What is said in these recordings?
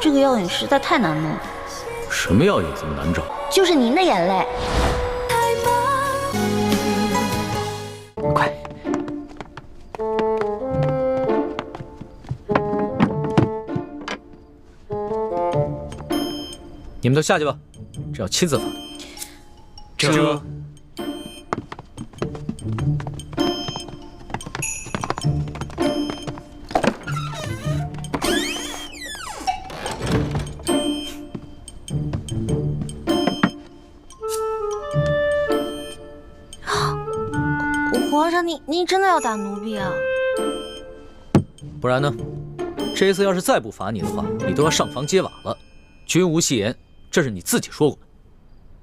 这个药引实在太难弄了。什么药引这么难找？就是您的眼泪。快！你们都下去吧，这要亲自罚。这。 皇上，您真的要打奴婢啊？不然呢？这次要是再不罚你的话，你都要上房揭瓦了。君无戏言，这是你自己说过的。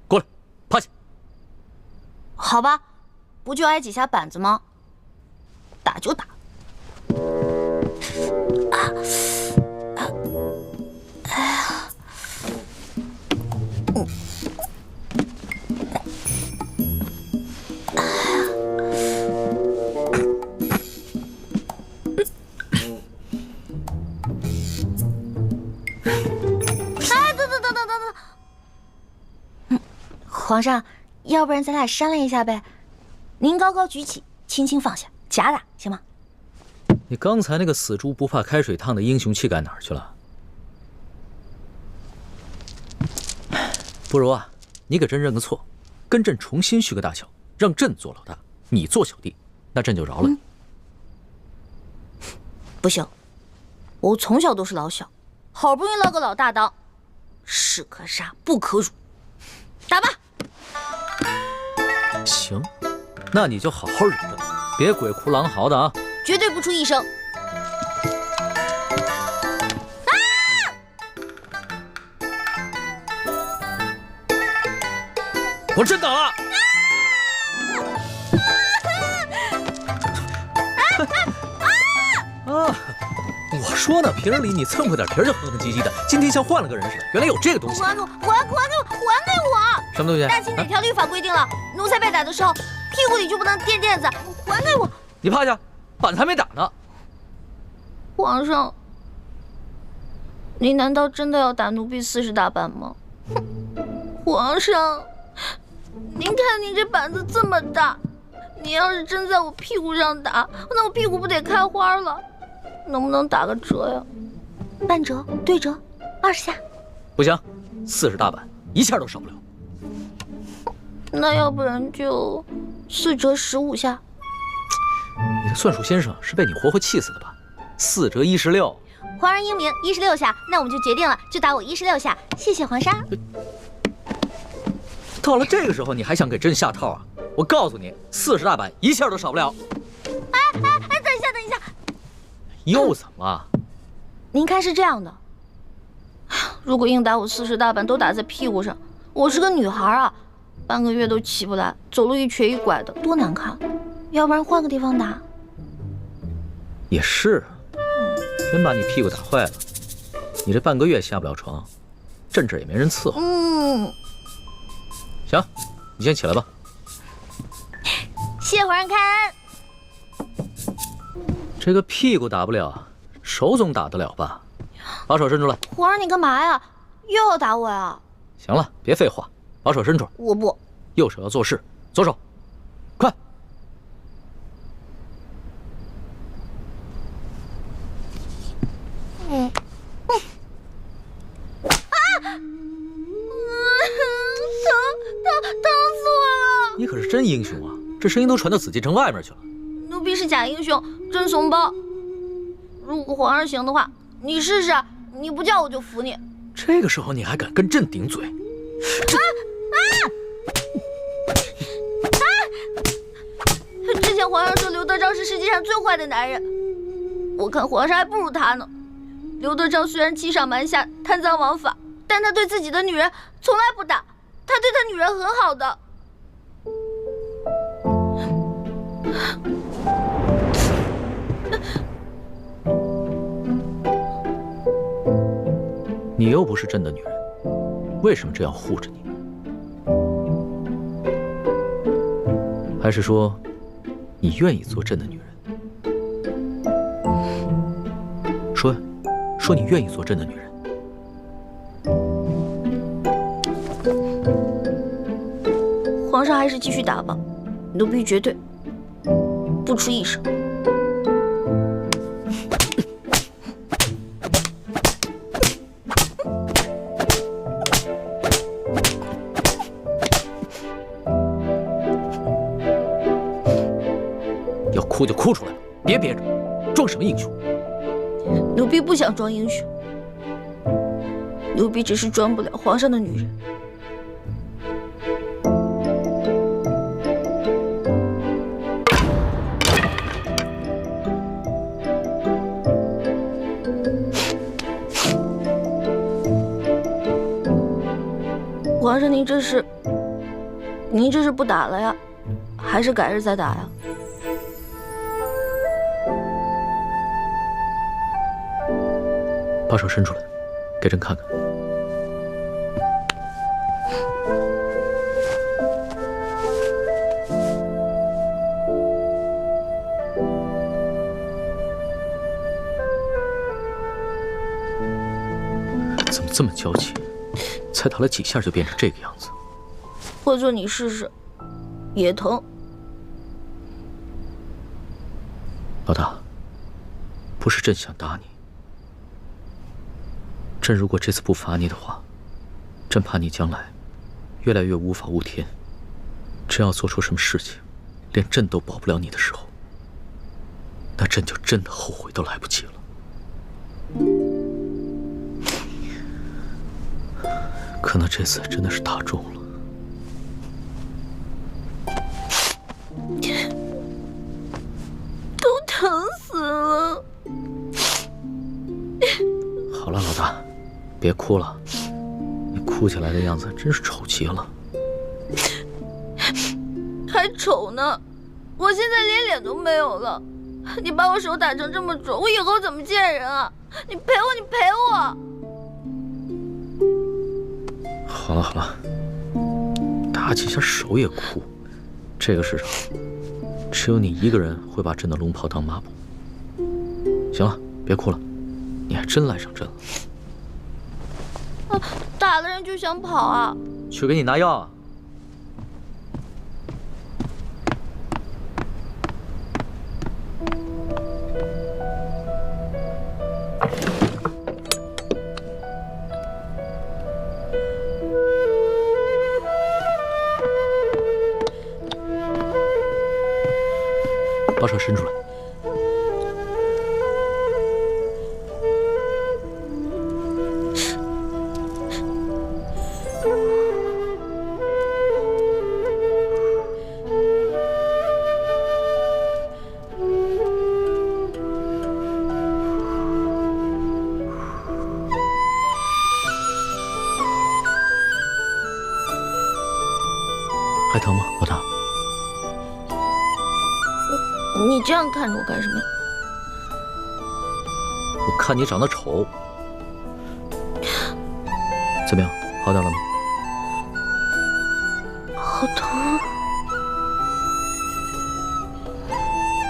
过来，趴下。好吧，不就挨几下板子吗？打就打。哎呀，皇上，要不然咱俩商量一下呗？您高高举起，轻轻放下，假打行吗？你刚才那个死猪不怕开水烫的英雄气概哪儿去了？不如啊，你给朕认个错，跟朕重新续个大小，让朕做老大，你做小弟，那朕就饶了你。不行，我从小都是老小，好不容易捞个老大当，士可杀不可辱。打吧。行，那你就好好忍着，别鬼哭狼嚎的啊！绝对不出一声。啊！我真打了！啊！我说呢，平日里你蹭破点皮就哼哼唧唧的，今天像换了个人似的。原来有这个东西！还给我！还给我！什么东西？大清哪条律法规定了，奴才被打的时候，屁股里就不能垫垫子？还给我！你趴下，板子还没打呢。皇上，您难道真的要打奴婢40大板吗？皇上，您看您这板子这么大，你要是真在我屁股上打，那我屁股不得开花了？能不能打个折呀？半折、对折，20下。不行，40大板，一下都少不了。那要不然就4折15下。你的算术先生是被你活活气死的吧？4折16。皇上英明，16下，那我们就决定了，就打我16下。谢谢皇上。到了这个时候，你还想给朕下套啊？我告诉你，40大板一下都少不了。哎，等一下。又怎么了？您看是这样的，如果硬打我40大板都打在屁股上，我是个女孩啊，半个月都起不来，走路一瘸一拐的，多难看。要不然换个地方打。也是，真把你屁股打坏了，你这半个月下不了床，朕这儿也没人伺候。行，你先起来吧。谢皇上开恩。这个屁股打不了，手总打得了吧？把手伸出来。皇上你干嘛呀？又要打我呀？行了，别废话，把手伸出来。我不。右手要做事，左手，快！疼死我了！你可是真英雄啊，这声音都传到紫禁城外面去了。奴婢是假英雄，真怂包。如果皇上行的话，你试试，你不叫我就服你。这个时候你还敢跟朕顶嘴？之前皇上说刘德昭是世界上最坏的男人，我看皇上还不如他呢。刘德昭虽然欺上瞒下、贪赃枉法，但他对自己的女人从来不打，他对他女人很好的。你又不是朕的女人，为什么这样护着你？还是说，你愿意做朕的女人？说呀。说你愿意做朕的女人。皇上还是继续打吧，奴婢绝对不出一声。要哭就哭出来了，别憋着，装什么英雄？奴婢不想装英雄，奴婢只是装不了皇上的女人。皇上，您这是不打了呀，还是改日再打呀？把手伸出来，给朕看看。怎么这么娇气？才打了几下就变成这个样子。或者你试试，也疼。老大，不是朕想打你。朕如果这次不罚你的话，朕怕你将来越来越无法无天。真要做出什么事情，连朕都保不了你的时候，那朕就真的后悔都来不及了。可能这次真的是打中了。都疼死了。好了，老大，别哭了，你哭起来的样子真是丑极了。还丑呢，我现在连脸都没有了。你把我手打成这么肿，我以后怎么见人啊？你赔我，你赔我！好了好了，打几下手也哭，这个世上只有你一个人会把朕的龙袍当抹布。行了，别哭了，你还真赖上朕了。打了人就想跑啊？去给你拿药啊。把手伸出来。还疼吗，老大？你这样看着我干什么？我看你长得丑。怎么样，好点了吗？好疼。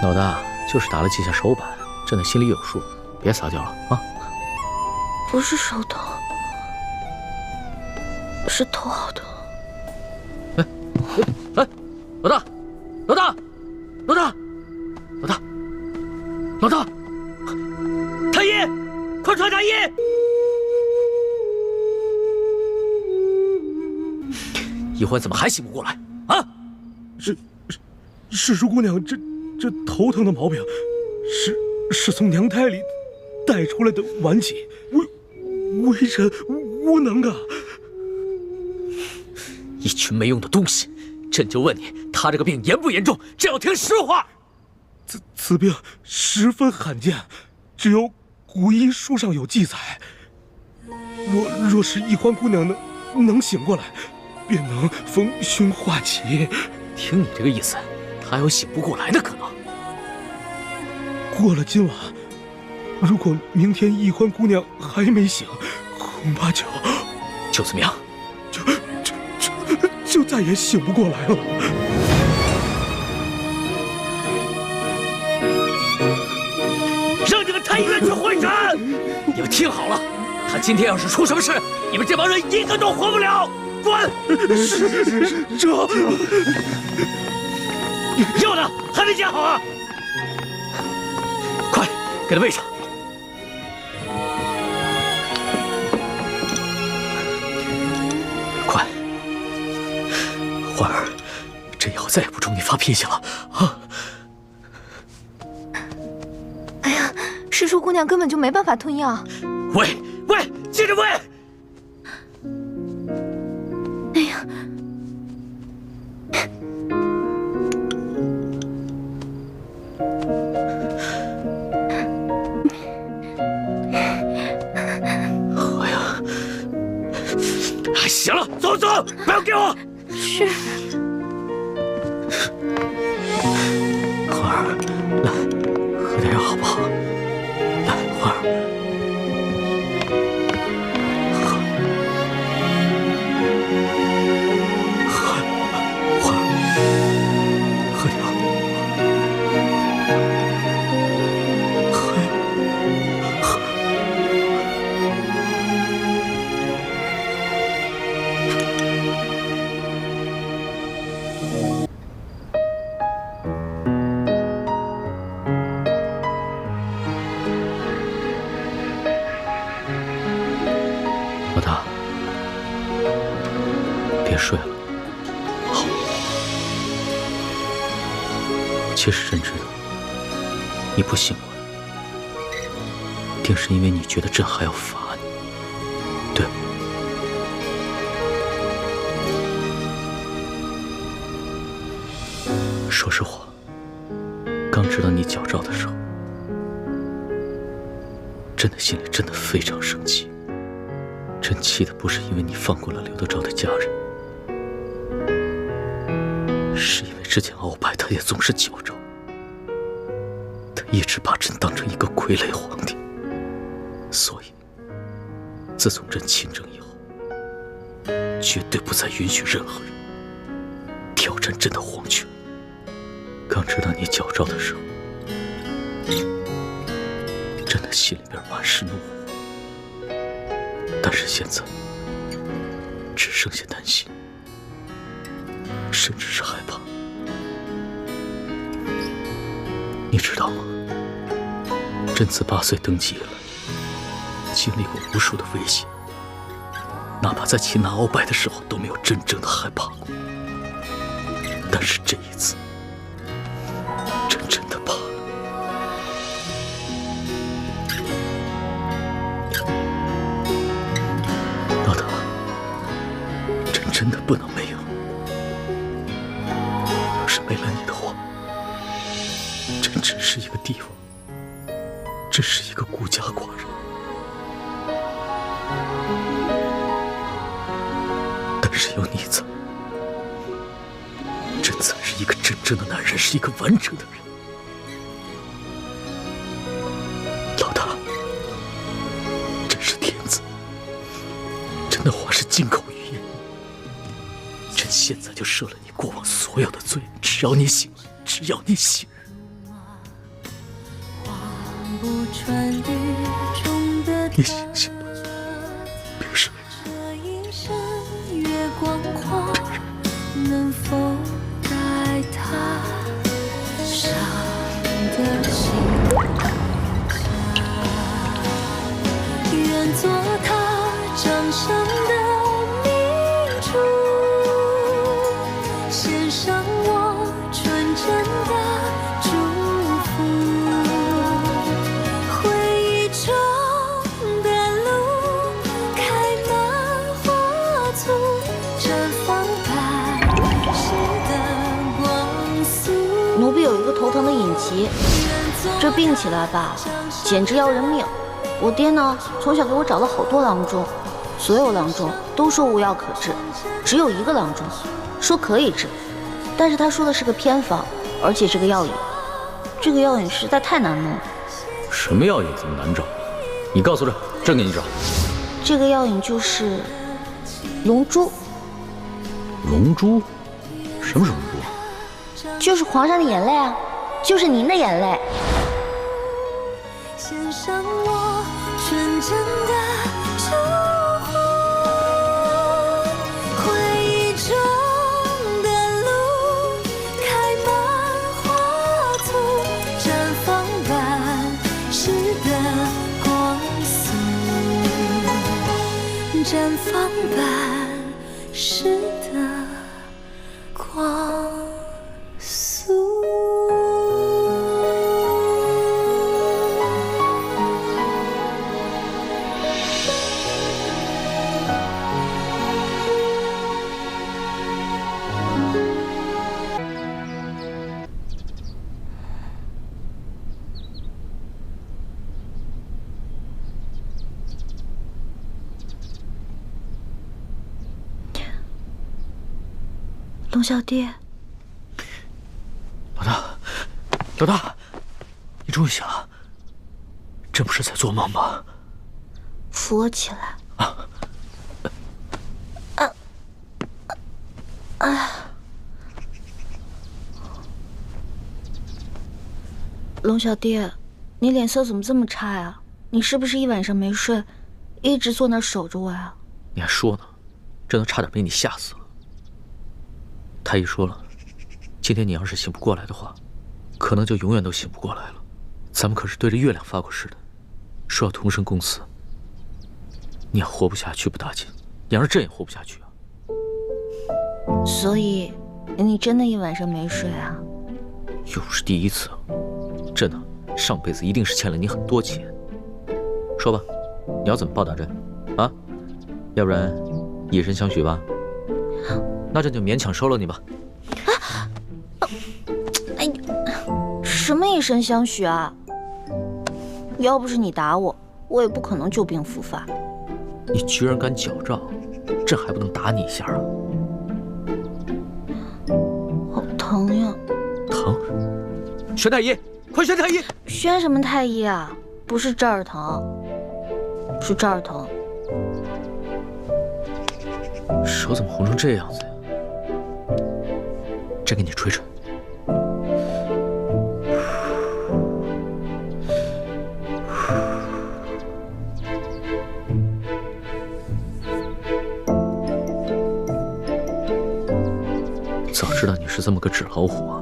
老大就是打了几下手板，朕的心里有数，别撒娇了啊！不是手疼，是头好疼。哎，老大，老大，老大，老大，老大，太医，快传太医！一欢怎么还醒不过来啊？是叔姑娘，这头疼的毛病，是从娘胎里带出来的顽疾，微臣无能啊！一群没用的东西！朕就问你，他这个病严不严重？朕要听实话。此病十分罕见，只有古医书上有记载。若是一欢姑娘能醒过来，便能逢凶化吉。听你这个意思，他还有醒不过来的可能。过了今晚，如果明天一欢姑娘还没醒，恐怕就怎么样？就再也醒不过来了。让这个太医院去会诊！你们听好了，他今天要是出什么事，你们这帮人一个都活不了！滚！这药呢？还没煎好啊！快，给他喂上。快，欢儿，这药再也不冲你发脾气了啊！哎呀，师叔姑娘根本就没办法吞药。喂，接着喂！哎呀，喝呀！行了，走，不要给我！是。欢儿，来，喝点药好不好？来，欢儿。老大，别睡了，好。其实朕知道，你不醒过来，定是因为你觉得朕还要罚你，对吧？说实话，刚知道你矫诏的时候，朕的心里真的非常生气。朕气的不是因为你放过了刘德昭的家人，是因为之前鳌拜他也总是矫诏，他一直把朕当成一个傀儡皇帝，所以自从朕亲政以后，绝对不再允许任何人挑战朕的皇权。刚知道你矫诏的时候，朕的心里边满是怒火。但是现在，只剩下担心，甚至是害怕。你知道吗？朕自8岁登基以来，经历过无数的危险，哪怕在擒拿鳌拜的时候都没有真正的害怕过。但是这一次，朕真的怕了。老大，朕真的不能没有。要是没了你的话，朕只是一个帝王，只是一个孤家寡人。但是有你在，朕才是一个真正的男人，是一个完整的人。老大，朕是天子，朕的话是金口玉言。朕现在就赦了你过往所有的罪，只要你醒来，只要你醒。你醒醒吧，别睡。能否带他伤的心愿做他掌上的明珠，献上我纯真的祝福。回忆中的路开满花簇，绽放奴婢有一个头疼的隐疾，这病起来吧，简直要人命。我爹呢，从小给我找了好多郎中，所有郎中都说无药可治，只有一个郎中说可以治，但是他说的是个偏方，而且这个药引实在太难弄了。什么药引这么难找？你告诉朕，朕给你找。这个药引就是龙珠。龙珠？什么是龙珠？就是皇上的眼泪啊，就是您的眼泪。献上我纯真绽放般似的光速。龙小弟，老大，你终于醒了，真不是在做梦吗？扶我起来。龙小弟，你脸色怎么这么差呀？你是不是一晚上没睡，一直坐那儿守着我呀？你还说呢，真的差点被你吓死了。太医说了，今天你要是醒不过来的话，可能就永远都醒不过来了。咱们可是对着月亮发过誓的，说要同生共死。你要活不下去不打紧，你要是朕也活不下去啊。所以，你真的一晚上没睡啊？又不是第一次，朕呢，上辈子一定是欠了你很多钱。说吧，你要怎么报答朕啊？要不然以身相许吧。那朕就勉强收了你吧。哎呀，什么以身相许啊？要不是你打我，我也不可能旧病复发。你居然敢矫诏，朕还不能打你一下啊？好疼呀！疼？宣太医，快宣太医！宣什么太医啊？不是这儿疼，是这儿疼。手怎么红成这样子呀？朕给你吹吹。早知道你是这么个纸老虎啊，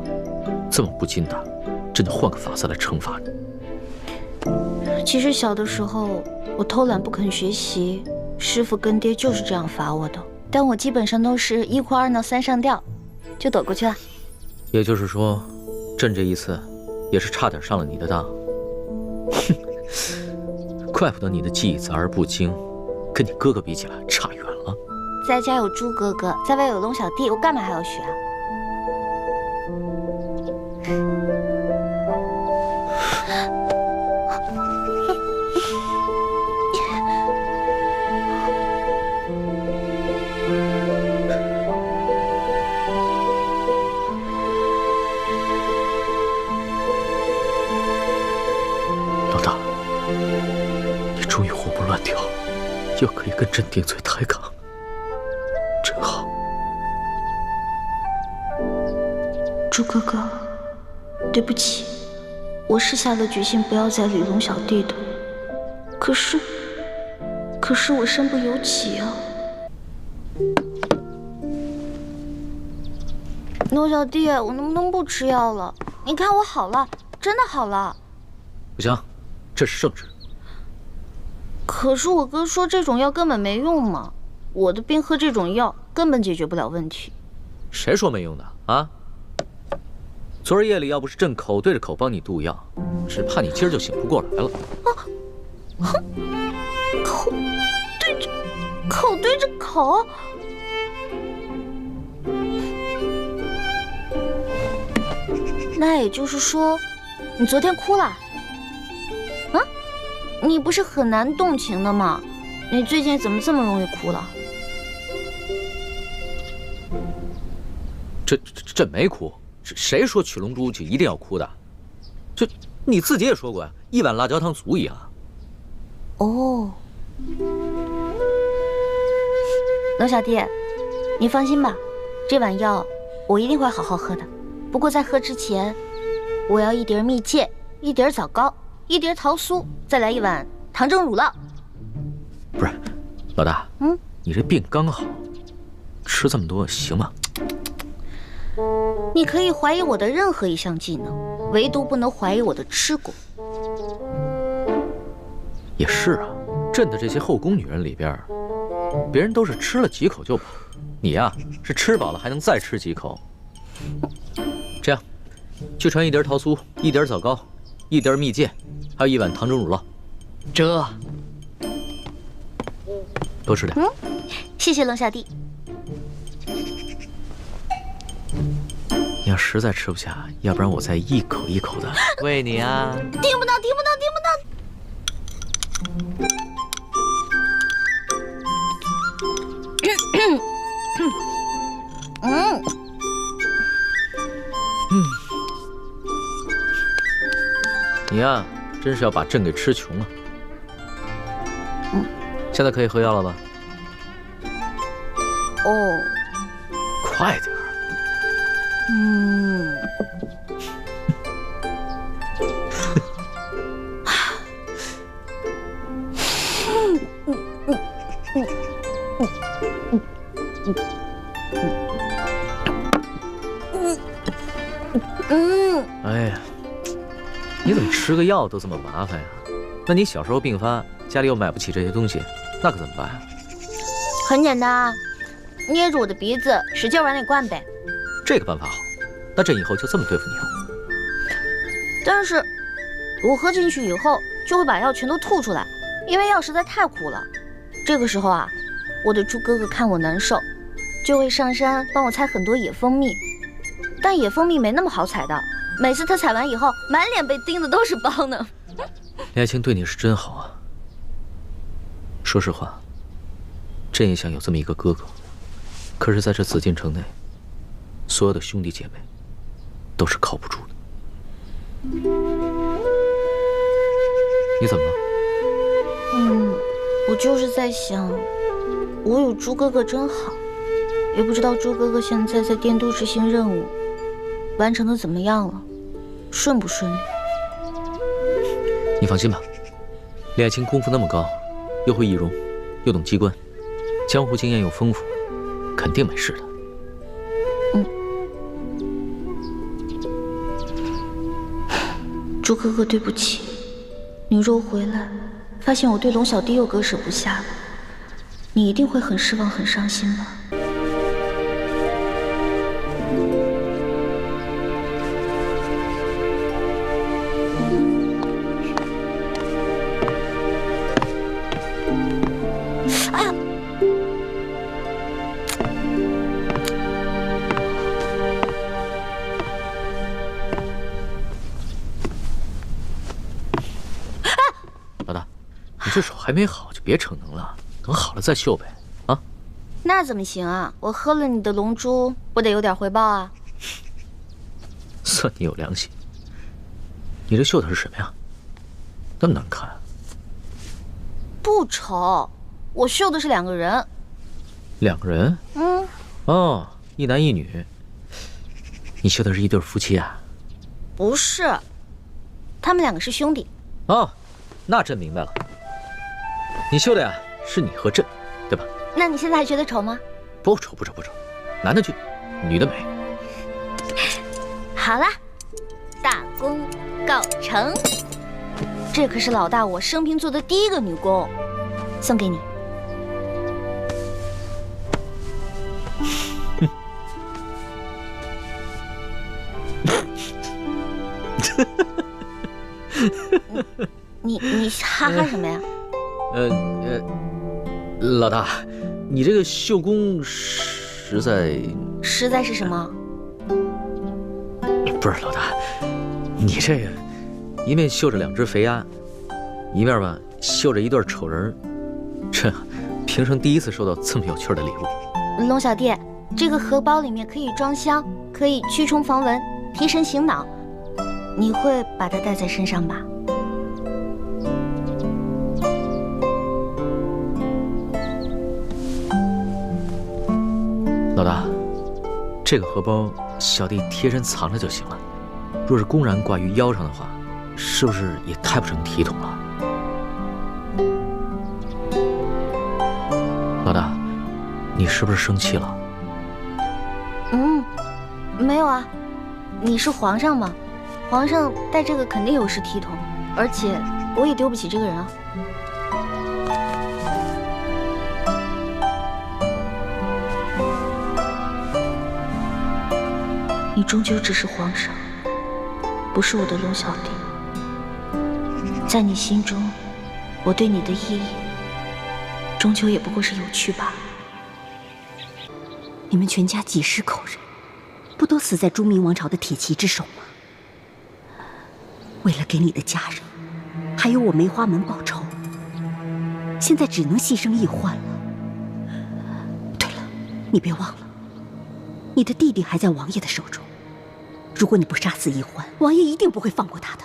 这么不经打，朕就换个法子来惩罚你。其实小的时候我偷懒不肯学习，师傅跟爹就是这样罚我的。但我基本上都是1哭2闹3上吊，就躲过去了。也就是说，朕这一次也是差点上了你的当。哼，怪不得你的技艺杂而不精，跟你哥哥比起来差远了。在家有猪哥哥，在外有龙小弟，我干嘛还要学啊？终于活蹦乱跳，又可以跟朕顶嘴抬杠，真好。猪哥哥，对不起，我是下了决心不要再理龙小弟的，可是我身不由己啊。龙小弟，我能不能不吃药了？你看我好了，真的好了。不行，这是圣旨。可是我哥说这种药根本没用嘛，我的病喝这种药根本解决不了问题。谁说没用的啊？昨儿夜里要不是朕口对着口帮你渡药，只怕你今儿就醒不过来了。口对着口。那也就是说，你昨天哭了？啊？你不是很难动情的吗？你最近怎么这么容易哭了？朕没哭，谁说取龙珠就一定要哭的？这你自己也说过呀，一碗辣椒汤足矣啊。哦，龙小弟，你放心吧，这碗药我一定会好好喝的。不过在喝之前，我要1碟蜜饯，1碟枣糕，1碟桃酥，再来1碗糖蒸乳酪。不是，老大，你这病刚好，吃这么多行吗？你可以怀疑我的任何一项技能，唯独不能怀疑我的吃过。也是啊，朕的这些后宫女人里边，别人都是吃了几口就饱，你呀是吃饱了还能再吃几口。这样，去传1碟桃酥，1碟枣糕，1碟蜜饯，还有1碗糖蒸乳酪。这多吃点。谢谢龙小弟。你要实在吃不下，要不然我再一口一口的喂你啊。听不到，听不到，听不到。你呀，真是要把朕给吃穷了。现在可以喝药了吧？哦，快点儿。哎呀，你怎么吃个药都这么麻烦呀？那你小时候病发，家里又买不起这些东西，那可怎么办呀？很简单啊，捏住我的鼻子，使劲往里灌呗。这个办法好，那朕以后就这么对付你啊。但是，我喝进去以后，就会把药全都吐出来，因为药实在太苦了。这个时候啊，我的猪哥哥看我难受，就会上山帮我采很多野蜂蜜。但野蜂蜜没那么好采的，每次他采完以后，满脸被叮的都是包呢。李爱卿对你是真好啊。说实话，朕也想有这么一个哥哥，可是在这紫禁城内，所有的兄弟姐妹都是靠不住的。你怎么了？我就是在想，我有猪哥哥真好，也不知道猪哥哥现在在殿都执行任务，完成的怎么样了，顺不顺利？你放心吧，李爱卿功夫那么高，又会易容，又懂机关，江湖经验又丰富，肯定没事的。猪哥哥，对不起，你若回来，发现我对龙小弟又割舍不下，你一定会很失望、很伤心吧？这手还没好就别逞能了，等好了再秀呗，啊？那怎么行啊？我喝了你的龙珠，不得有点回报啊？算你有良心。你这绣的是什么呀？那么难看。不丑，我绣的是2个人。2个人？哦，一男一女。你绣的是一对夫妻啊？不是，他们2个是兄弟。哦，那朕明白了。你绣的呀，是你和朕，对吧？那你现在还觉得丑吗？不丑，不丑，不丑，男的俊，女的美。好啦，大功告成。这可是老大我生平做的第1个女工，送给你。你哈哈什么呀？老大，你这个绣工实在是什么？不是老大，你这个一面绣着2只肥鸭，一面吧绣着一对丑人，这平生第一次收到这么有趣的礼物。龙小弟，这个荷包里面可以装香，可以驱虫防蚊，提神醒脑，你会把它带在身上吧？老大，这个荷包小弟贴身藏着就行了。若是公然挂于腰上的话，是不是也太不成体统了？老大，你是不是生气了？没有啊，你是皇上嘛，皇上戴这个肯定有失体统，而且我也丢不起这个人啊。终究只是皇上，不是我的龙小弟。在你心中，我对你的意义，终究也不过是有趣罢了。你们全家几十口人，不都死在朱明王朝的铁骑之手吗？为了给你的家人，还有我梅花门报仇，现在只能牺牲易欢了。对了，你别忘了，你的弟弟还在王爷的手中。如果你不杀死易欢，王爷一定不会放过他的。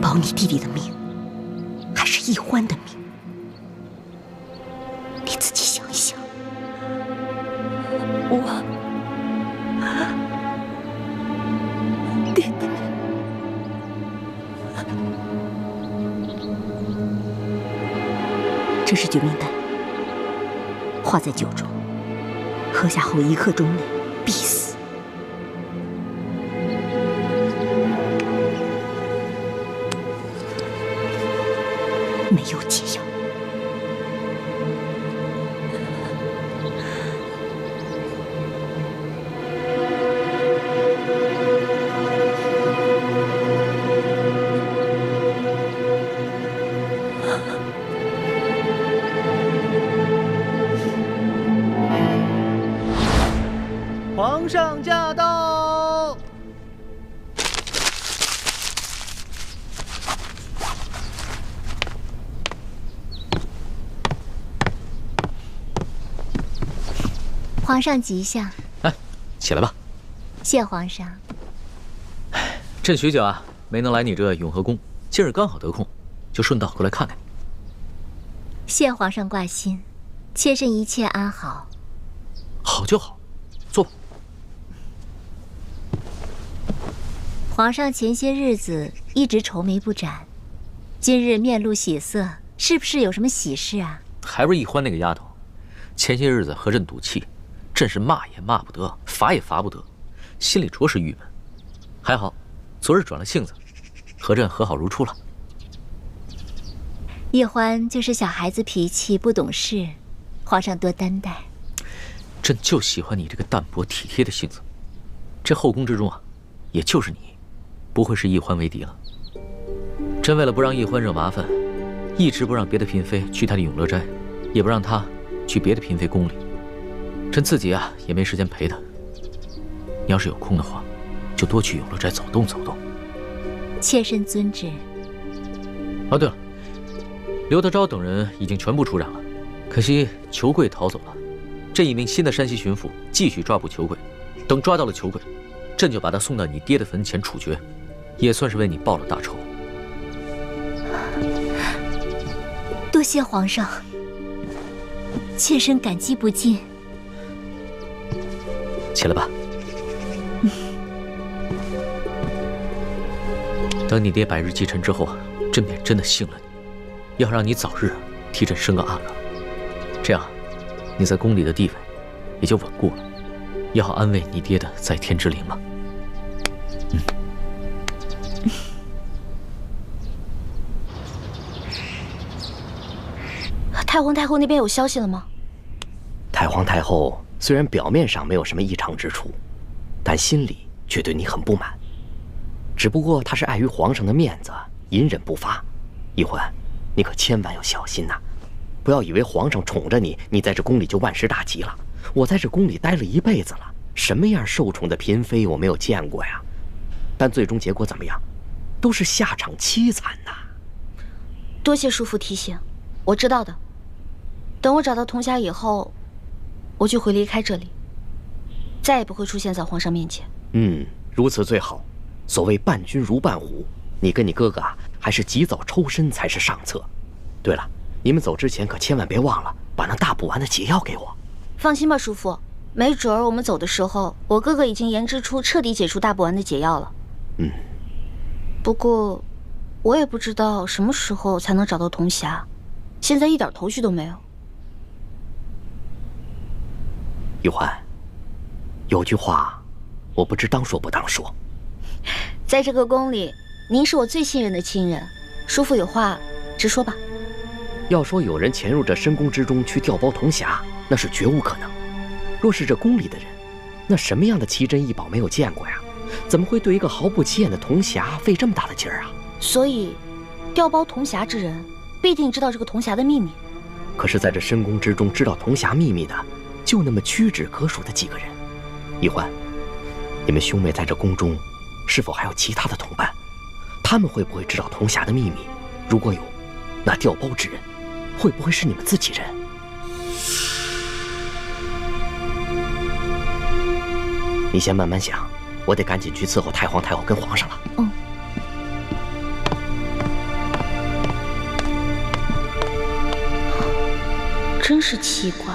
保你弟弟的命，还是易欢的命？你自己想一想。弟弟，这是救命丹，化在酒中，喝下后1刻钟内必死。没有解药。皇上驾到！皇上吉祥。哎，起来吧。谢皇上。朕许久啊，没能来你这永和宫，今日刚好得空，就顺道过来看看你。谢皇上挂心，妾身一切安好。好就好，坐吧。皇上前些日子一直愁眉不展，今日面露喜色，是不是有什么喜事啊？还不是易欢那个丫头，前些日子和朕赌气，朕是骂也骂不得，罚也罚不得，心里着实郁闷。还好，昨日转了性子，和朕和好如初了。易欢就是小孩子脾气，不懂事，皇上多担待。朕就喜欢你这个淡泊体贴的性子。这后宫之中啊，也就是你，不会是易欢为敌了。朕为了不让易欢惹麻烦，一直不让别的嫔妃去她的永乐斋，也不让她去别的嫔妃宫里。朕自己啊也没时间陪她。你要是有空的话，就多去永乐斋走动走动。妾身遵旨。哦，对了，刘德昭等人已经全部出斩了，可惜裘贵逃走了。朕已命新的山西巡抚继续抓捕裘贵，等抓到了裘贵，朕就把他送到你爹的坟前处决，也算是为你报了大仇。多谢皇上，妾身感激不尽。起来吧。等你爹百日继辰之后啊，朕便真的信了你，要让你早日替朕升个阿哥，这样你在宫里的地位也就稳固了，也好安慰你爹的在天之灵嘛。太皇太后那边有消息了吗？太皇太后虽然表面上没有什么异常之处，但心里却对你很不满。只不过她是碍于皇上的面子，隐忍不发。易欢，你可千万要小心呐！不要以为皇上宠着你，你在这宫里就万事大吉了。我在这宫里待了一辈子了，什么样受宠的嫔妃我没有见过呀？但最终结果怎么样，都是下场凄惨呐。多谢叔父提醒，我知道的。等我找到童霞以后，我就会离开这里，再也不会出现在皇上面前。如此最好。所谓伴君如伴虎，你跟你哥哥啊，还是及早抽身才是上策。对了，你们走之前可千万别忘了把那大补丸的解药给我。放心吧，叔父，没准儿我们走的时候，我哥哥已经研制出彻底解除大补丸的解药了。不过，我也不知道什么时候才能找到童霞，现在一点头绪都没有。易欢，有句话，我不知当说不当说。在这个宫里，您是我最信任的亲人，叔父有话直说吧。要说有人潜入这深宫之中去调包童霞，那是绝无可能。若是这宫里的人，那什么样的奇珍异宝没有见过呀？怎么会对一个毫不起眼的铜匣费这么大的劲儿啊？所以，调包铜匣之人必定知道这个铜匣的秘密。可是，在这深宫之中，知道铜匣秘密的，就那么屈指可数的几个人。一欢，你们兄妹在这宫中，是否还有其他的同伴？他们会不会知道铜匣的秘密？如果有，那调包之人，会不会是你们自己人？你先慢慢想，我得赶紧去伺候太皇太后跟皇上了。嗯。真是奇怪，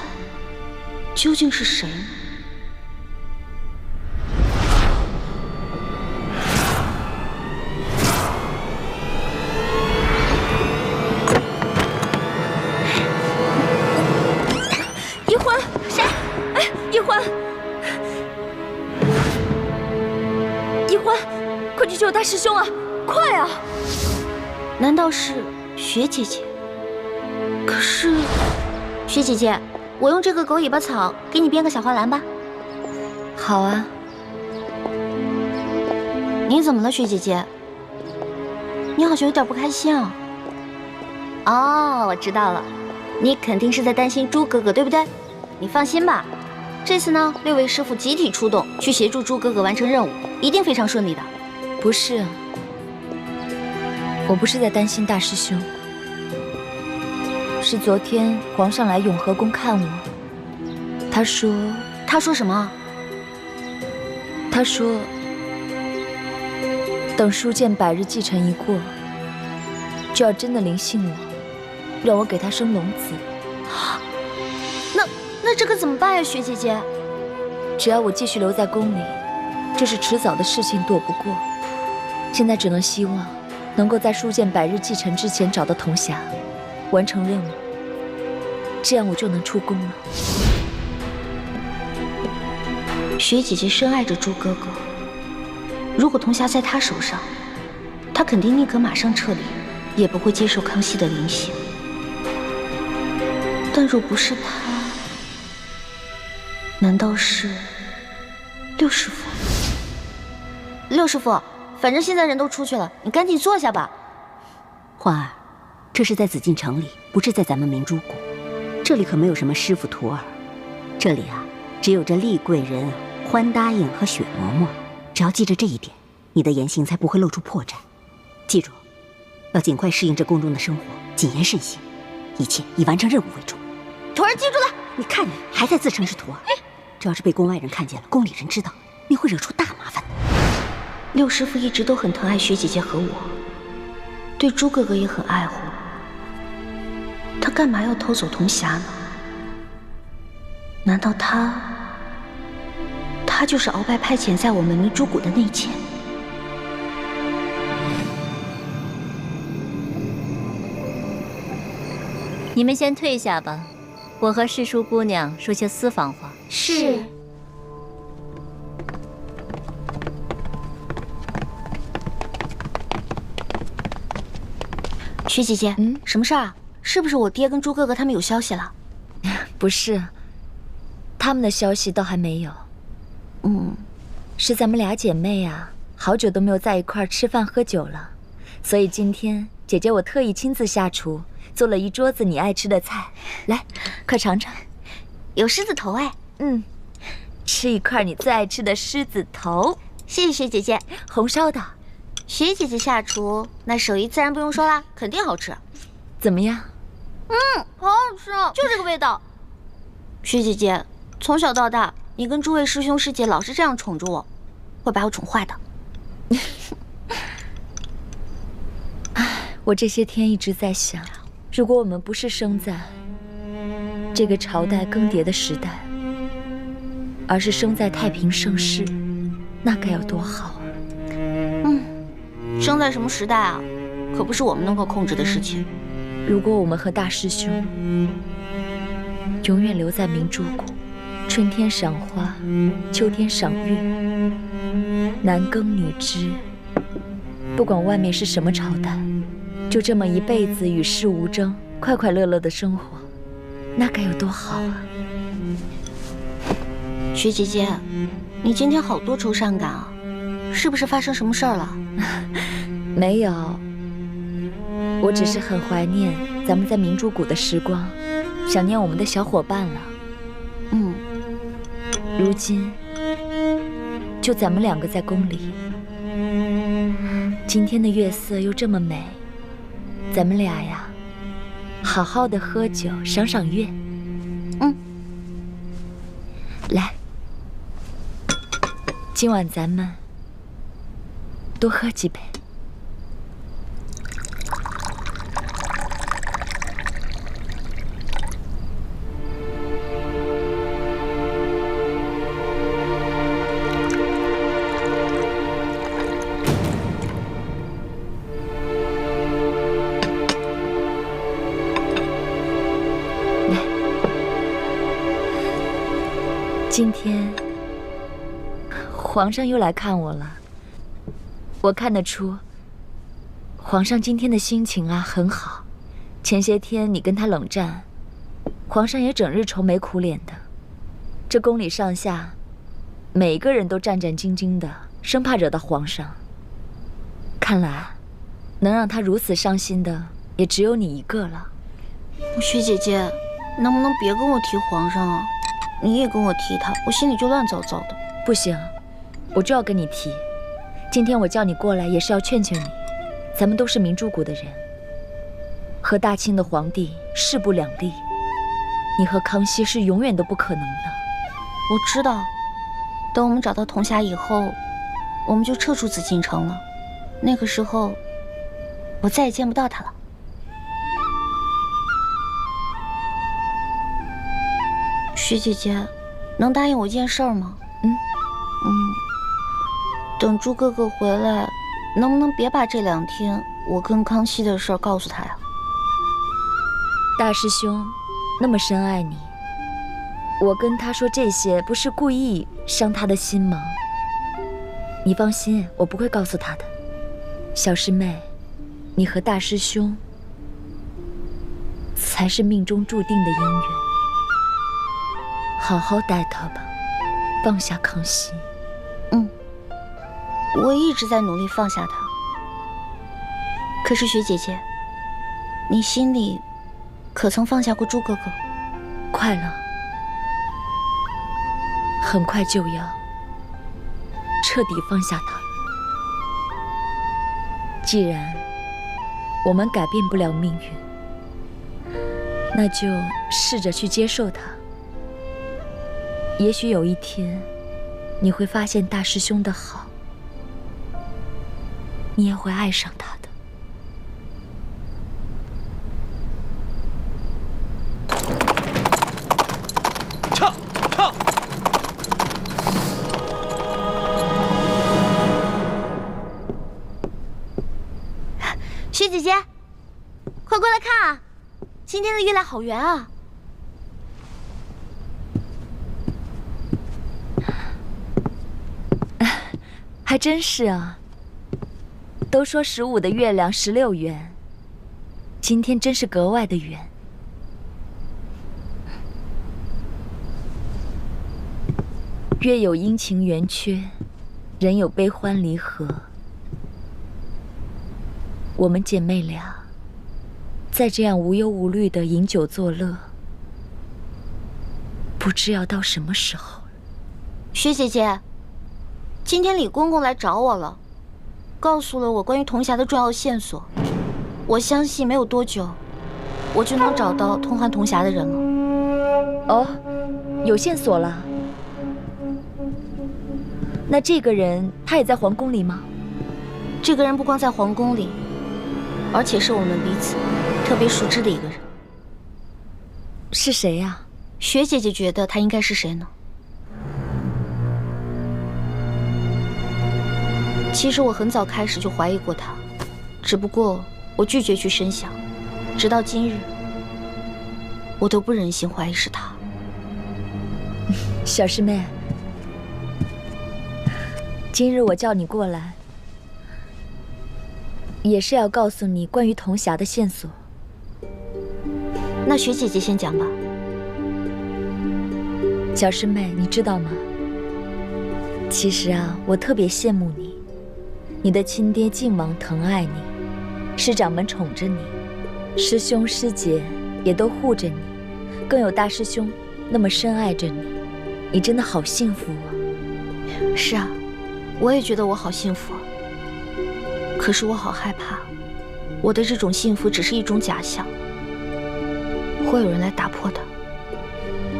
究竟是谁呢？一欢，谁？哎，一欢，一欢，快去救大师兄啊！快啊！难道是雪姐姐？可是，雪姐姐，我用这个狗尾巴草给你编个小花篮吧。好啊。你怎么了，雪姐姐？你好像有点不开心啊。哦，我知道了，你肯定是在担心猪哥哥，对不对？你放心吧，这次呢，6位师傅集体出动去协助猪哥哥完成任务，一定非常顺利的。不是，我不是在担心大师兄，是昨天皇上来永和宫看我，他说什么？他说等书剑100日继承一过，就要真的临幸我，让我给他生龙子。那这可怎么办呀，雪姐姐？只要我继续留在宫里，这是迟早的事情，躲不过。现在只能希望能够在书剑100日继承之前找到铜匣，完成任务，这样我就能出宫了。雪姐姐深爱着猪哥哥，如果铜匣在她手上，她肯定宁可马上撤离，也不会接受康熙的临幸。但若不是她，难道是六师傅？六师傅，反正现在人都出去了，你赶紧坐下吧。欢儿，这是在紫禁城里，不是在咱们明珠谷。这里可没有什么师傅徒儿，这里啊，只有这厉贵人、欢答应和雪嬷嬷。只要记着这一点，你的言行才不会露出破绽。记住，要尽快适应这宫中的生活，谨言慎行，一切以完成任务为重。徒儿记住了。你看你还在自称是徒儿，这要是被宫外人看见了，宫里人知道，你会惹出大麻烦的。六师傅一直都很疼爱雪姐姐和我，对猪哥哥也很爱护。他干嘛要偷走铜匣呢？难道他就是鳌拜派遣在我们明珠谷的内奸？你们先退下吧，我和世淑姑娘说些私房话。是。雪姐姐，什么事儿啊？是不是我爹跟猪哥哥他们有消息了？不是，他们的消息倒还没有。是咱们俩姐妹啊，好久都没有在一块儿吃饭喝酒了，所以今天姐姐我特意亲自下厨，做了一桌子你爱吃的菜，来，快尝尝。有狮子头哎。吃一块你最爱吃的狮子头。谢谢雪姐姐。红烧的。雪姐姐下厨，那手艺自然不用说啦，肯定好吃。怎么样？好好吃，就这个味道。雪姐姐，从小到大，你跟诸位师兄师姐老是这样宠着我，会把我宠坏的。我这些天一直在想，如果我们不是生在这个朝代更迭的时代，而是生在太平盛世，那该有多好啊！生在什么时代啊，可不是我们能够控制的事情。如果我们和大师兄永远留在明珠谷，春天赏花，秋天赏月，男耕女织，不管外面是什么朝代，就这么一辈子与世无争，快快乐乐的生活，那该有多好啊！薛姐姐，你今天好多愁善感啊，是不是发生什么事儿了？没有，我只是很怀念咱们在明珠谷的时光，想念我们的小伙伴了。如今就咱们两个在宫里，今天的月色又这么美，咱们俩呀，好好的喝酒赏赏月。来，今晚咱们多喝几杯。今天皇上又来看我了，我看得出皇上今天的心情啊很好。前些天你跟他冷战，皇上也整日愁眉苦脸的。这宫里上下每个人都战战兢兢的，生怕惹到皇上。看来能让他如此伤心的也只有你一个了。薛姐姐，能不能别跟我提皇上啊？你也跟我提他，我心里就乱糟糟的。不行，我就要跟你提。今天我叫你过来也是要劝劝你，咱们都是明珠谷的人，和大清的皇帝势不两立，你和康熙是永远都不可能的。我知道，等我们找到铜匣以后，我们就撤出紫禁城了，那个时候我再也见不到他了。薛姐姐，能答应我一件事儿吗？等朱哥哥回来，能不能别把这2天我跟康熙的事儿告诉他呀？大师兄那么深爱你，我跟他说这些不是故意伤他的心吗？你放心，我不会告诉他的。小师妹，你和大师兄才是命中注定的姻缘，好好待他吧，放下康熙。我一直在努力放下他。可是薛姐姐，你心里可曾放下过朱哥哥？快了，很快就要彻底放下他。既然我们改变不了命运，那就试着去接受它。也许有一天，你会发现大师兄的好，你也会爱上他的。唱！薛姐姐，快过来看啊！今天的月亮好圆啊！还真是啊。都说15的月亮16圆，今天真是格外的圆。月有阴晴圆缺，人有悲欢离合。我们姐妹俩再这样无忧无虑的饮酒作乐，不知要到什么时候了。薛姐姐，今天李公公来找我了，告诉了我关于铜匣的重要线索。我相信没有多久，我就能找到偷换铜匣的人了。哦，有线索了。那这个人他也在皇宫里吗？这个人不光在皇宫里，而且是我们彼此特别熟知的一个人。是谁呀？薛姐姐觉得他应该是谁呢？其实我很早开始就怀疑过他，只不过我拒绝去深想，直到今日，我都不忍心怀疑是他。小师妹，今日我叫你过来，也是要告诉你关于铜匣的线索。那薛姐姐先讲吧。小师妹，你知道吗？其实啊，我特别羡慕你，你的亲爹靖王疼爱你，师长们宠着你，师兄师姐也都护着你，更有大师兄那么深爱着你，你真的好幸福啊！是啊，我也觉得我好幸福啊。可是我好害怕，我的这种幸福只是一种假象，会有人来打破它。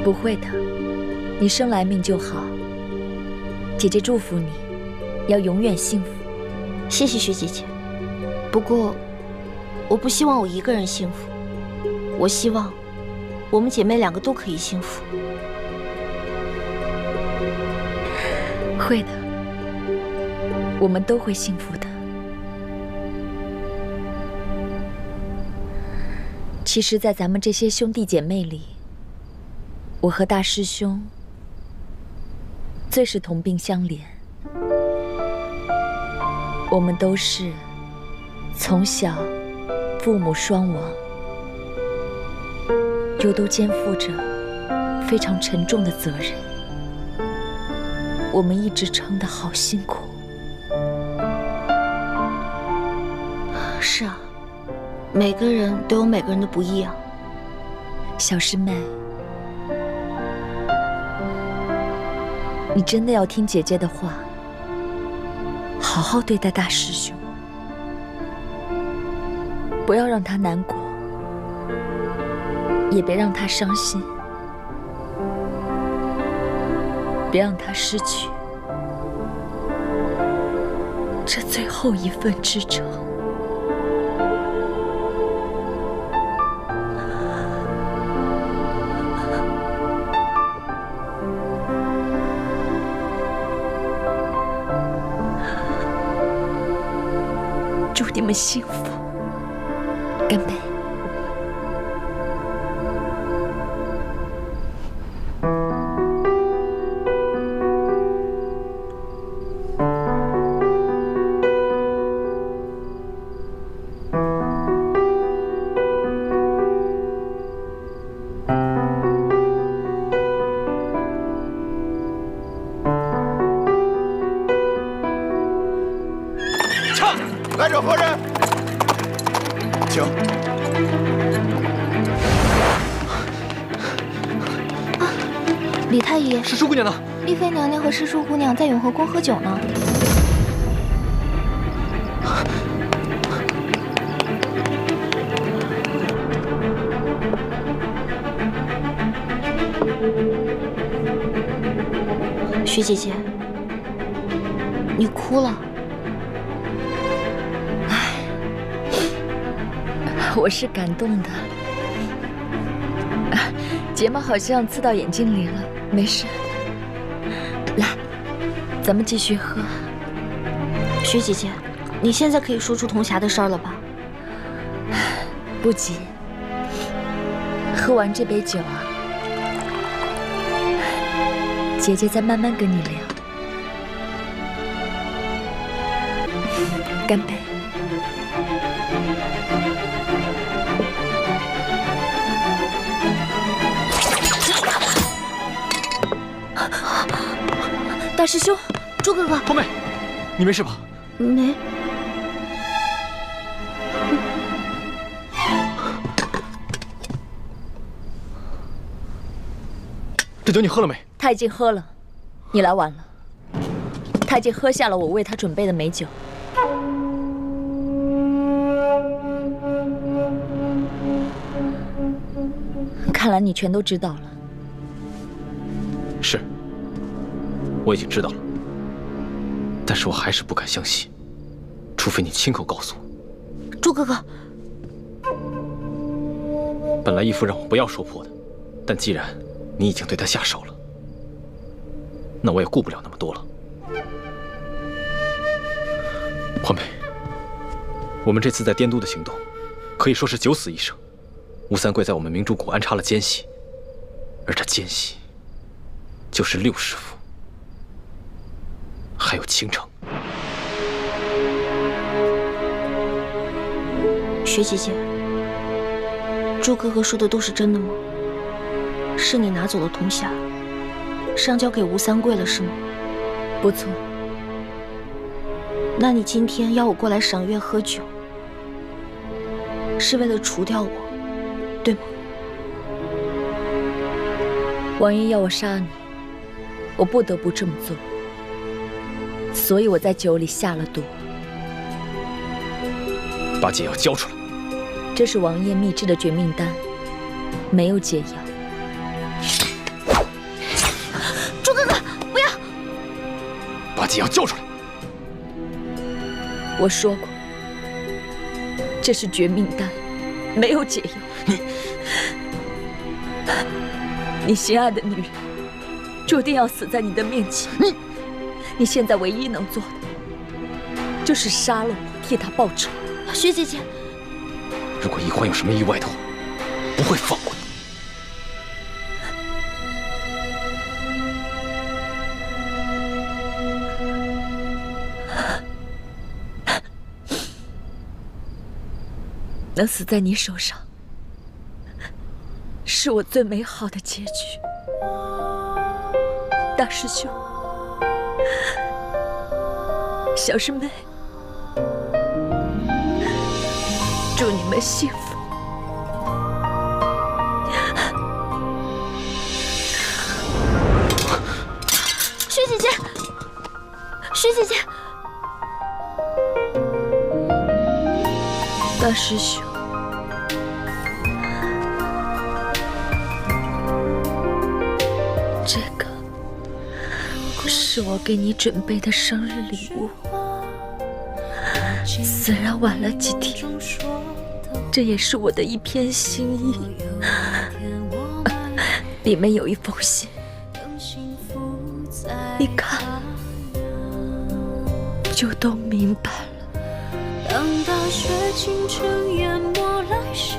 不会的，你生来命就好。姐姐祝福你，要永远幸福。谢谢薛姐姐。不过，我不希望我一个人幸福，我希望我们姐妹两个都可以幸福。会的，我们都会幸福的。其实，在咱们这些兄弟姐妹里，我和大师兄最是同病相怜。我们都是从小父母双亡，又都肩负着非常沉重的责任。我们一直撑得好辛苦。是啊，每个人都有每个人的不易啊。小师妹，你真的要听姐姐的话，好好对待大师兄，不要让他难过，也别让他伤心，别让他失去这最后一份支撑。祝你们幸福，干杯！来者何人？请。李太医，师叔姑娘呢？丽妃娘娘和师叔姑娘在永和宫喝酒呢。薛姐姐，你哭了。我是感动的，睫毛好像刺到眼睛里了，没事。来，咱们继续喝。薛姐姐，你现在可以说出童霞的事儿了吧？不急，喝完这杯酒啊，姐姐再慢慢跟你聊。干杯！大师兄，朱哥哥，红梅，你没事吧？没。这酒你喝了没？他已经喝了，你来晚了。他已经喝下了我为他准备的美酒。看来你全都知道了。是，我已经知道了，但是我还是不敢相信，除非你亲口告诉我。朱哥哥，本来义父让我不要说破的，但既然你已经对他下手了，那我也顾不了那么多了。环佩，我们这次在滇都的行动，可以说是九死一生。吴三桂在我们明珠谷安插了奸细，而这奸细就是六师傅，还有倾城。薛姐姐，朱哥哥说的都是真的吗？是你拿走了童霞，上交给吴三桂了，是吗？不错。那你今天邀我过来赏月喝酒，是为了除掉我，对吗？王爷要我杀你，我不得不这么做，所以我在酒里下了毒。把解药交出来！这是王爷秘制的绝命丹，没有解药。朱哥哥，不要！把解药交出来！我说过，这是绝命丹，没有解药。你心爱的女人，注定要死在你的面前。你现在唯一能做的，就是杀了我，替她报仇。薛姐姐，如果易欢有什么意外的话，不会放过你。能死在你手上，是我最美好的结局。大师兄，小师妹，祝你们幸福。薛姐姐，薛姐姐，大师兄，这个是我给你准备的生日礼物。虽然晚了几天，这也是我的一片心意。里面有一封信，你看，就都明白了。当大雪倾城淹没来时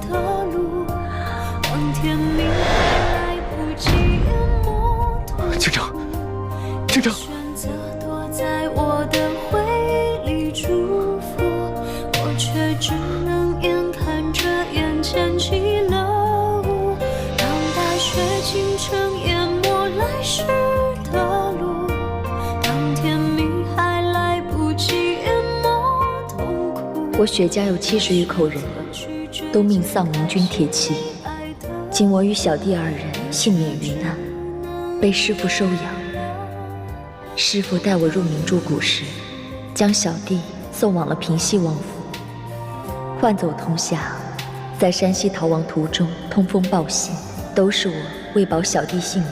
的路，当天明还来不及淹没痛苦，清城，清城，选择躲在我的回忆里祝福，我却只能眼看着眼前起了雾。当大雪倾城淹没来时的路，当天明还来不及淹没痛苦。我雪家有70余口人，都命丧明军铁骑。仅我与小弟2人幸免于难，被师父收养。师父带我入明珠谷时，将小弟送往了平西王府。换走通夏，在山西逃亡途中通风报信，都是我为保小弟性命，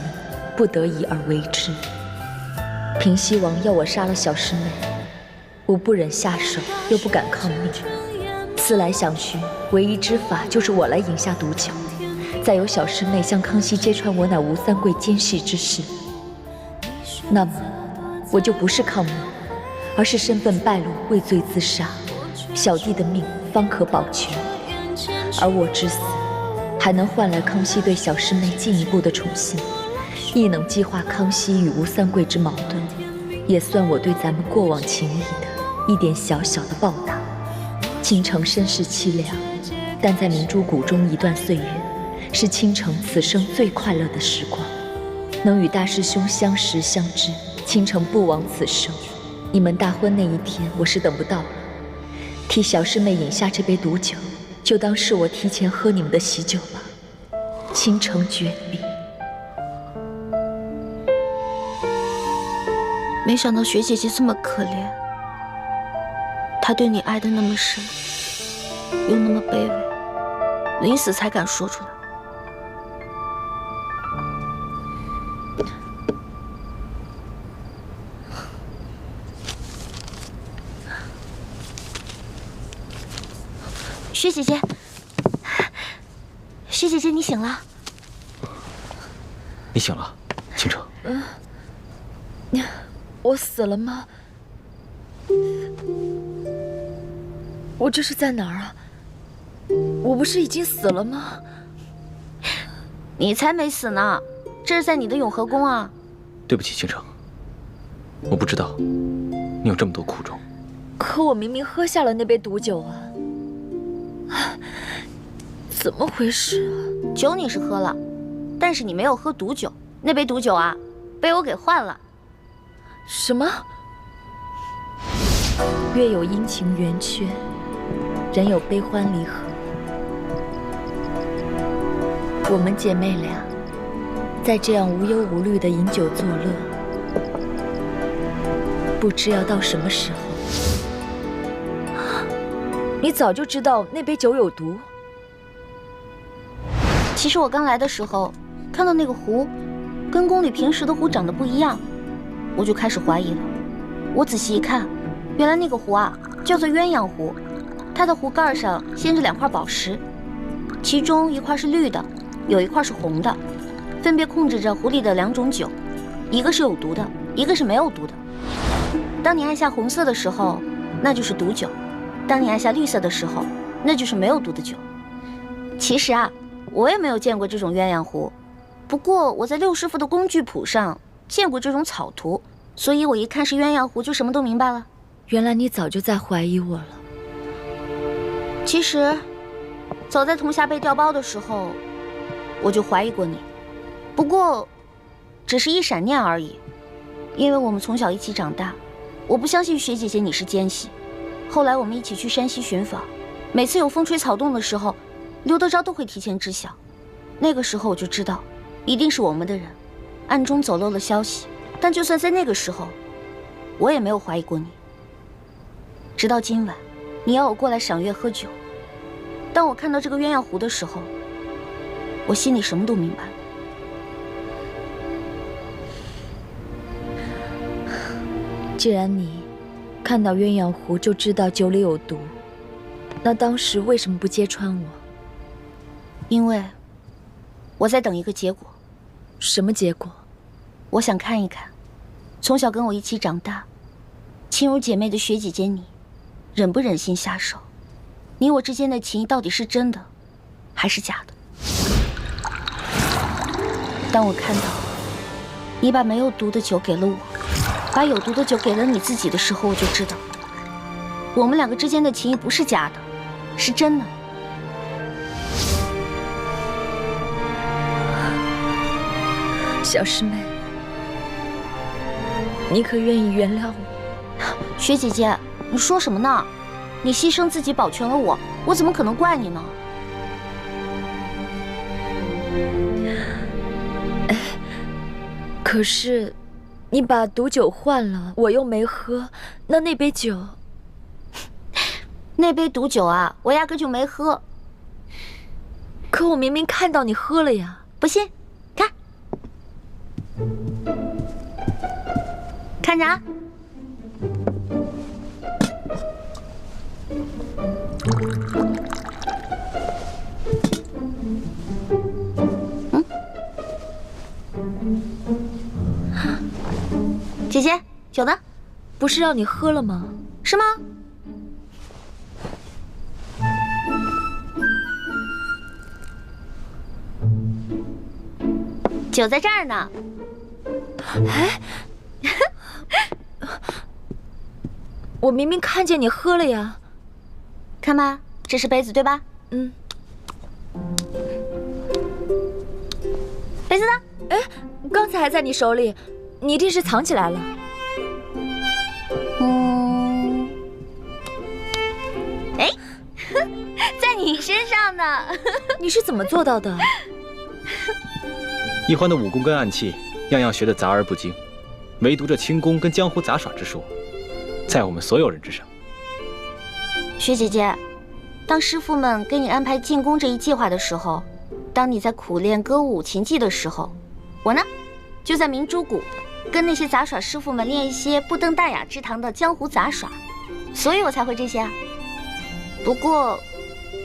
不得已而为之。平西王要我杀了小师妹，我不忍下手，又不敢抗命。思来想去，唯一之法就是我来饮下毒酒，再由小师妹向康熙揭穿我乃吴三桂奸细之事。那么，我就不是抗命，而是身份败露，畏罪自杀，小弟的命方可保全。而我之死，还能换来康熙对小师妹进一步的宠幸，亦能激化康熙与吴三桂之矛盾，也算我对咱们过往情谊的一点小小的报答。倾城身世凄凉，但在明珠谷中一段岁月，是倾城此生最快乐的时光。能与大师兄相识相知，倾城不枉此生。你们大婚那一天，我是等不到了。替小师妹饮下这杯毒酒，就当是我提前喝你们的喜酒吧。倾城绝笔。没想到雪姐姐这么可怜，她对你爱得那么深，又那么卑微，临死才敢说出来。薛姐姐，薛姐姐，你醒了？你醒了，倾城。我死了吗？我这是在哪儿啊？我不是已经死了吗？你才没死呢，这是在你的永和宫啊。对不起，倾城，我不知道你有这么多苦衷。可我明明喝下了那杯毒酒啊！怎么回事啊？酒你是喝了，但是你没有喝毒酒，那杯毒酒啊，被我给换了。什么？月有阴晴圆缺，人有悲欢离合。我们姐妹俩在这样无忧无虑的饮酒作乐，不知要到什么时候。你早就知道那杯酒有毒？其实我刚来的时候，看到那个壶跟宫里平时的壶长得不一样，我就开始怀疑了。我仔细一看，原来那个壶啊叫做鸳鸯壶，它的壶盖上镶着2块宝石，其中一块是绿的，有一块是红的，分别控制着壶里的2种酒，一个是有毒的，一个是没有毒的。当你按下红色的时候，那就是毒酒；当你按下绿色的时候，那就是没有毒的酒。其实啊，我也没有见过这种鸳鸯壶，不过我在六师傅的工具谱上见过这种草图，所以我一看是鸳鸯壶就什么都明白了。原来你早就在怀疑我了。其实，早在铜匣被调包的时候，我就怀疑过你，不过，只是一闪念而已。因为我们从小一起长大，我不相信雪姐姐你是奸细。后来我们一起去山西寻访，每次有风吹草动的时候，刘德昭都会提前知晓。那个时候我就知道，一定是我们的人暗中走漏了消息。但就算在那个时候，我也没有怀疑过你。直到今晚，你要我过来赏月喝酒。当我看到这个鸳鸯壶的时候，我心里什么都明白了。既然你看到鸳鸯壶就知道酒里有毒，那当时为什么不揭穿我？因为我在等一个结果。什么结果？我想看一看，从小跟我一起长大、亲如姐妹的雪姐姐你，忍不忍心下手？你我之间的情谊到底是真的，还是假的？当我看到你把没有毒的酒给了我，把有毒的酒给了你自己的时候，我就知道，我们2个之间的情谊不是假的，是真的。小师妹，你可愿意原谅我？雪姐姐，你说什么呢？你牺牲自己保全了我，我怎么可能怪你呢？哎，可是你把毒酒换了，我又没喝，那杯酒，那杯毒酒啊，我压根就没喝。可我明明看到你喝了呀！不信，看，看着啊。姐姐，酒呢？不是让你喝了吗？是吗？酒在这儿呢。哎，我明明看见你喝了呀。看吧，这是杯子对吧？嗯。杯子呢？哎，刚才还在你手里，你一定是藏起来了。哎，在你身上呢。你是怎么做到的？一欢的武功跟暗器，样样学得杂而不精，唯独这轻功跟江湖杂耍之术，在我们所有人之上。薛姐姐，当师傅们给你安排进宫这一计划的时候，当你在苦练歌舞琴技的时候，我呢，就在明珠谷跟那些杂耍师傅们练一些不登大雅之堂的江湖杂耍，所以我才会这些啊。不过，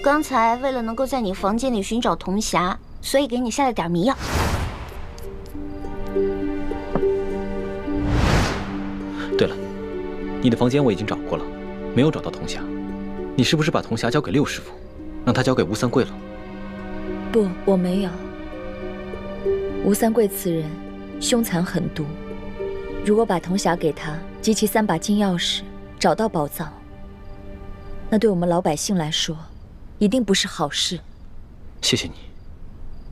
刚才为了能够在你房间里寻找铜匣，所以给你下了点迷药。对了，你的房间我已经找过了，没有找到铜匣。你是不是把铜匣交给六师傅，让他交给吴三桂了？不，我没有。吴三桂此人凶残狠毒，如果把铜匣给他及其3把金钥匙，找到宝藏，那对我们老百姓来说，一定不是好事。谢谢你，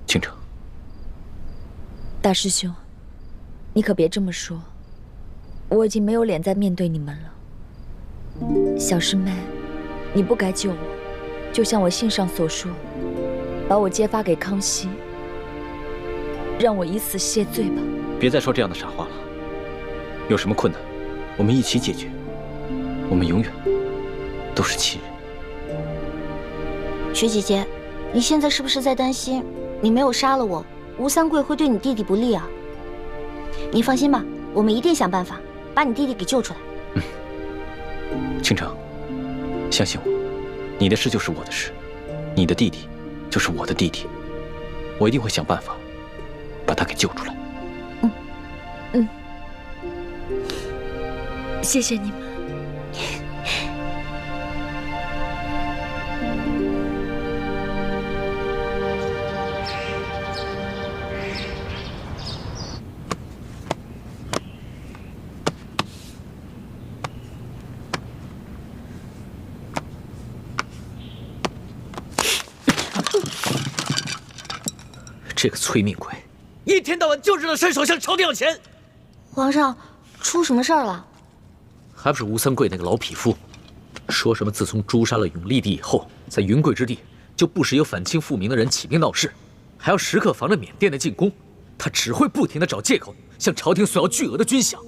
倾城。大师兄，你可别这么说，我已经没有脸再面对你们了。小师妹，你不该救我，就像我信上所说，把我揭发给康熙，让我以死谢罪吧。别再说这样的傻话了。有什么困难，我们一起解决。我们永远都是亲人。雪姐姐，你现在是不是在担心你没有杀了我，吴三桂会对你弟弟不利啊？你放心吧，我们一定想办法把你弟弟给救出来。倾城，相信我，你的事就是我的事，你的弟弟就是我的弟弟，我一定会想办法把他给救出来。谢谢你们。这个催命鬼，一天到晚就知道伸手向朝廷要钱。皇上，出什么事儿了？还不是吴三桂那个老匹夫，说什么自从诛杀了永历帝以后，在云贵之地就不时有反清复明的人起兵闹事，还要时刻防着缅甸的进攻。他只会不停地找借口向朝廷索要巨额的军饷。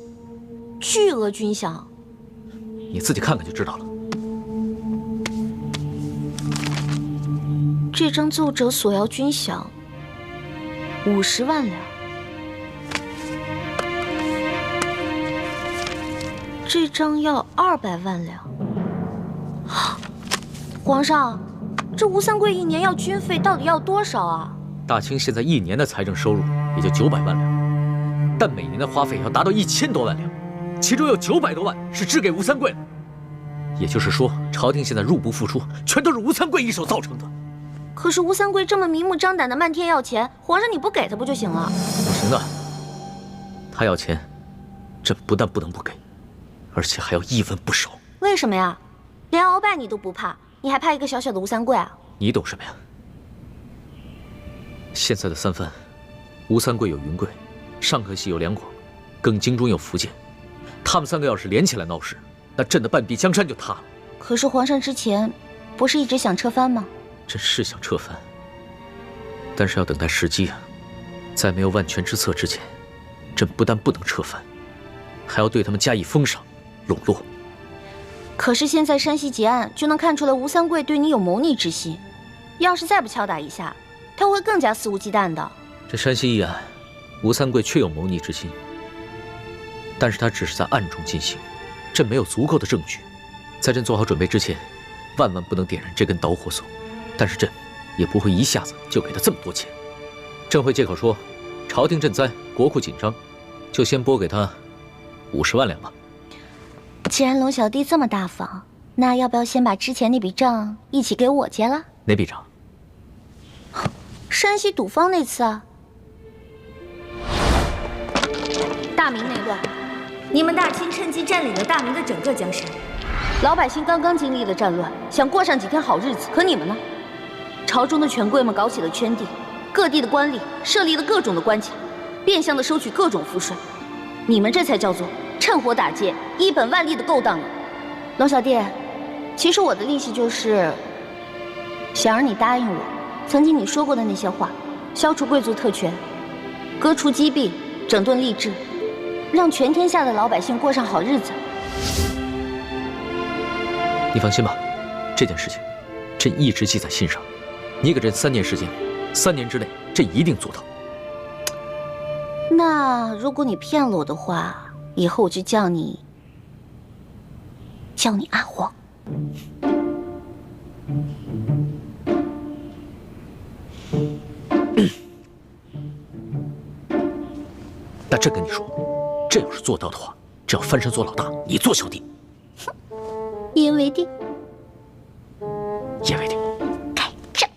巨额军饷？你自己看看就知道了。这张奏折索要军饷50万两，这张要200万两。皇上，这吴三桂一年要军费到底要多少啊？大清现在一年的财政收入也就900万两，但每年的花费要达到1000多万两，其中有900多万是支给吴三桂的。也就是说，朝廷现在入不敷出，全都是吴三桂一手造成的。可是吴三桂这么明目张胆的漫天要钱，皇上你不给他不就行了？不行的，他要钱，朕不但不能不给，而且还要一文不少。为什么呀？连鳌拜你都不怕，你还怕一个小小的吴三桂啊？你懂什么呀？现在的三藩，吴三桂有云贵，上河西有两广，更京中有福建，他们三个要是连起来闹事，那朕的半壁江山就塌了。可是皇上之前不是一直想撤藩吗？朕是想撤藩，但是要等待时机啊。在没有万全之策之前，朕不但不能撤藩，还要对他们加以封赏、笼络。可是现在山西结案就能看出来吴三桂对你有谋逆之心，要是再不敲打一下，他会更加肆无忌惮的。这山西一案，吴三桂确有谋逆之心，但是他只是在暗中进行，朕没有足够的证据。在朕做好准备之前，万万不能点燃这根导火索。但是朕也不会一下子就给他这么多钱，朕会借口说朝廷赈灾，国库紧张，就先拨给他50万两吧。既然龙小弟这么大方，那要不要先把之前那笔账一起给我结了？哪笔账？山西赌坊那次啊。大明内乱，你们大清趁机占领了大明的整个江山，老百姓刚刚经历了战乱，想过上几天好日子，可你们呢？朝中的权贵们搞起了圈地，各地的官吏设立了各种的关卡，变相的收取各种赋税。你们这才叫做趁火打劫，一本万利的勾当呢。龙小弟，其实我的利息就是想让你答应我，曾经你说过的那些话，消除贵族特权，革除积弊，整顿吏治，让全天下的老百姓过上好日子。你放心吧，这件事情朕一直记在心上。你给朕3年时间，3年之内朕一定做到。那如果你骗了我的话，以后我就叫你阿黄。但朕跟你说，朕要是做到的话，只要翻身做老大，你做小弟。哼，一言为定。一言为定。开战。